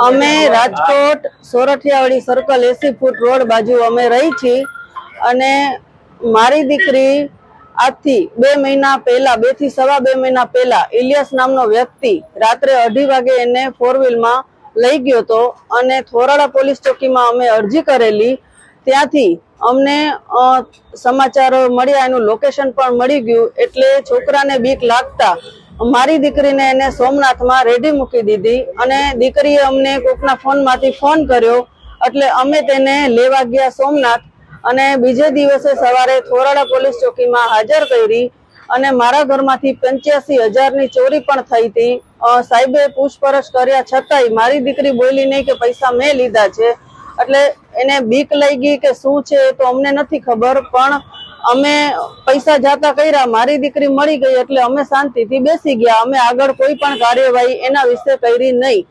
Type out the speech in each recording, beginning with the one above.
અમે Rajkot Sorathiyawadi circle 80 foot road બાજુ અમે રહી છીએ અને મારી દીકરી આજથી 2 મહિના પહેલા 2 થી સવા 2 મહિના પહેલા ઇલિયાસ નામનો વ્યક્તિ રાત્રે 2:30 વાગે એને 4 વ્હીલમાં લઈ ગયો હતો અને થોરાડા પોલીસ ચોકીમાં અમે અરજી કરેલી। ત્યાંથી અમને સમાચાર મળ્યા, એનું લોકેશન પણ મળી ગયું એટલે છોકરાને બીક લાગતા મારી દીકરીને એને સોમનાથમાં રેડી મૂકી દીધી અને દીકરીએ અમને કોકના ફોનમાંથી ફોન કર્યો એટલે અમે તેને લેવા ગયા સોમનાથ અને બીજે દિવસે સવારે થોરાડા પોલીસ ચોકીમાં હાજર કરી અને મારા ઘરમાંથી 85,000ની ચોરી પણ થઈ હતી। સાહેબે પૂછપરછ કર્યા છતાંય મારી દીકરી બોલી નહીં કે પૈસા મેં લીધા છે, એટલે એને બીક લઈ ગઈ કે શું છે તો અમને નથી ખબર, પણ અમે પૈસા જાતા કર્યા, મારી દીકરી મળી ગઈ એટલે અમે શાંતિથી બેસી ગયા। અમે આગળ કોઈ પણ કાર્યવાહી એના વિશે કરી નહીં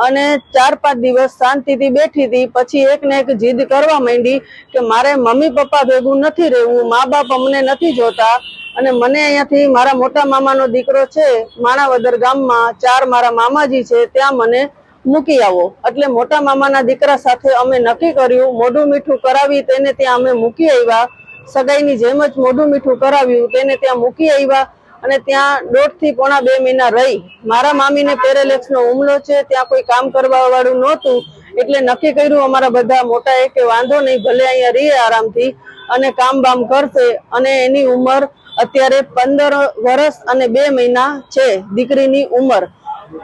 અને 4-5 દિવસ શાંતિથી બેઠી હતી। પછી એક ને એક જીદ કરવા માંડી કે મારે મમ્મી પપ્પા ભેગું નથી રહેવું, મા બાપ અમને નથી જોતા અને મને અહીંયાથી મારા મોટા મામાનો દીકરો છે માણાવદર ગામમાં 4 મારા મામાજી છે ત્યાં મને મૂકી આવો। એટલે મોટા મામાના દીકરા સાથે અમે નક્કી કર્યું, મોઢું મીઠું કરાવી તેને ત્યાં અમે મૂકી આવ્યા। સગાઈની જેમ જ મોઢું મીઠું કરાવ્યું, તેને ત્યાં મૂકી આવ્યા અને ત્યાં 1.5 થી પોણા 2 મહિના રહી। મારા મામીને પેરેલેક્સનો હુમલો છે, ત્યાં કોઈ કામ કરવા વાળું નહોતું એટલે નક્કી કર્યું અમારા બધા મોટાએ કે વાંધો નહીં, ભલે અહીંયા રહીએ આરામથી અને કામ બામ કરશે અને એની ઉંમર અત્યારે 15 વર્ષ અને 2 મહિના છે દીકરીની ઉંમર।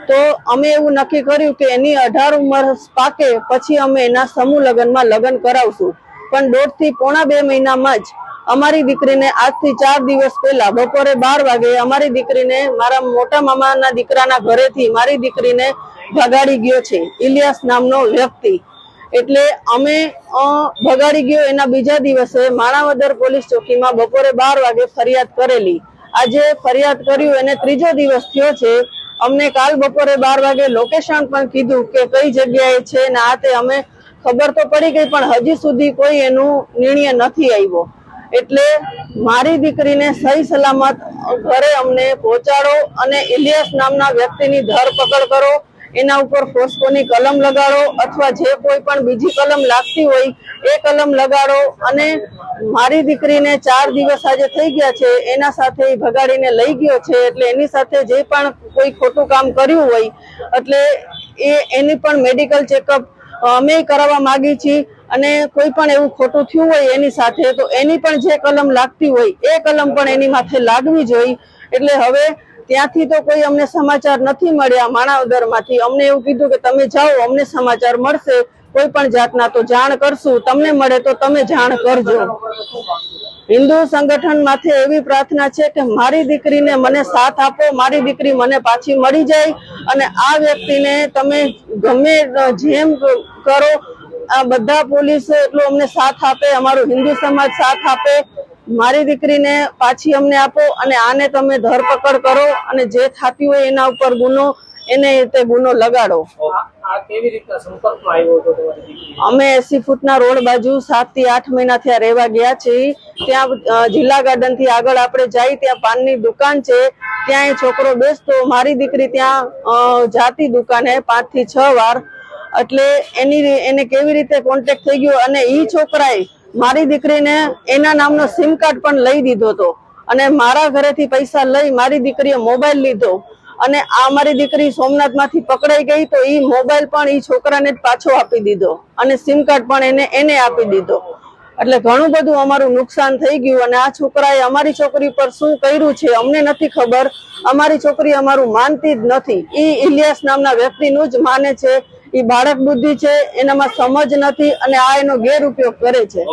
તો અમે એવું નક્કી કર્યું કે એની 18 ઉંમર પાકે પછી અમે એના સમૂહ લગ્નમાં લગ્ન કરાવશું, પણ 1.5 થી પોણા 2 મહિનામાં જ અમારી દીકરીને આજથી 4 દિવસ પહેલા બપોરે 12 વાગે અમારી દીકરીને મારા મોટા મામાના દીકરાના ઘરેથી મારી દીકરીને ભગાડી ગયો છે ઇલિયાસ નામનો વ્યક્તિ। એટલે અમે ભગાડી ગયો એના બીજા દિવસે માણાવદર પોલીસ ચોકીમાં બપોરે 12 વાગે ફરિયાદ કરેલી। આજે ફરિયાદ કર્યું એને 3જો દિવસ થયો છે। અમને કાલ બપોરે 12 વાગે લોકેશન પણ કીધું કે કઈ જગ્યાએ છે ને આ તે અમે ખબર તો પડી ગઈ, પણ હજી સુધી કોઈ એનું નિર્ણય નથી આવ્યો। એટલે મારી દીકરીને સહી સલામત ઘરે અમને પહોંચાડો અને ઇલિયાસ નામના વ્યક્તિની ધરપકડ કરો, એના ઉપર ફોસ્કોની કલમ લગાડો અથવા જે કોઈ પણ બીજી કલમ લાગતી હોય એ કલમ લગાડો અને મારી દીકરીને 4 દિવસ આજે થઈ ગયા છે, એના સાથે ભગાડીને લઈ ગયો છે એટલે એની સાથે જે પણ કોઈ ખોટું કામ કર્યું હોય એટલે એની પણ મેડિકલ ચેકઅપ અમે કરાવવા માંગી છીએ અને કોઈ પણ એવું ખોટું થયું હોય એની સાથે તો એની પણ જે કલમ લાગતી હોય એ કલમ પણ એની માથે લાગવી જોઈએ। એટલે હવે ત્યાંથી તો કોઈ અમને સમાચાર નથી મળ્યા માણાવદરમાંથી। અમને એવું કીધું કે તમે જાઓ, અમને સમાચાર મળશે કોઈ પણ જાતના તો જાણ કરશું, તમને મળે તો તમે જાણ કરજો। હિન્દુ સંગઠન માથે એવી પ્રાર્થના છે કે મારી દીકરીને મને સાથ આપો, મારી દીકરી મને પાછી મળી જાય અને આ વ્યક્તિને તમે ગમે જેમ કરો, આ બધા પોલીસ એટલો અમને સાથ આપે, અમારું હિન્દુ સમાજ સાથ આપે, મારી દીકરીને પાછી અમને આપો અને આને તમે ધરપકડ કરો અને જે થતી હોય એના ઉપર ગુનો લગાડો। અમે 80 ફૂટના રોડ બાજુ 7 થી 8 મહિના થયા રહેવા ગયા છીએ। ત્યાં જિલ્લા ગાર્ડન થી આગળ આપણે જઈએ ત્યાં પાનની દુકાન છે, ત્યાં એ છોકરો બેસતો, મારી દીકરી ત્યાં જાતી દુકાને 5 થી 6 વાર। એટલે એને કેવી રીતે કોન્ટેક્ટ થઈ ગયો અને ઈ છોકરાએ મારી દીકરીને એના નામનો સિમ કાર્ડ પણ લઈ દીધો હતો અને મારા ઘરેથી પૈસા લઈ મારી દીકરીએ મોબાઈલ લીધો અને આ મારી દીકરી સોમનાથમાંથી પકડાઈ ગઈ તો ઈ મોબાઈલ પણ ઈ છોકરાને જ પાછો આપી દીધો અને સિમ કાર્ડ પણ એને આપી દીધો। એટલે ઘણું બધું અમારું નુકસાન થઈ ગયું અને આ છોકરાએ અમારી છોકરી પર શું કર્યું છે અમને નથી ખબર। અમારી છોકરી અમારું માનતી જ નથી, ઈ ઇલિયાસ નામના વ્યક્તિનું જ માને છે। ઈ બાળક બુદ્ધિ છે, એનામાં સમજ નથી અને આ એનો ગેરઉપયોગ કરે છે।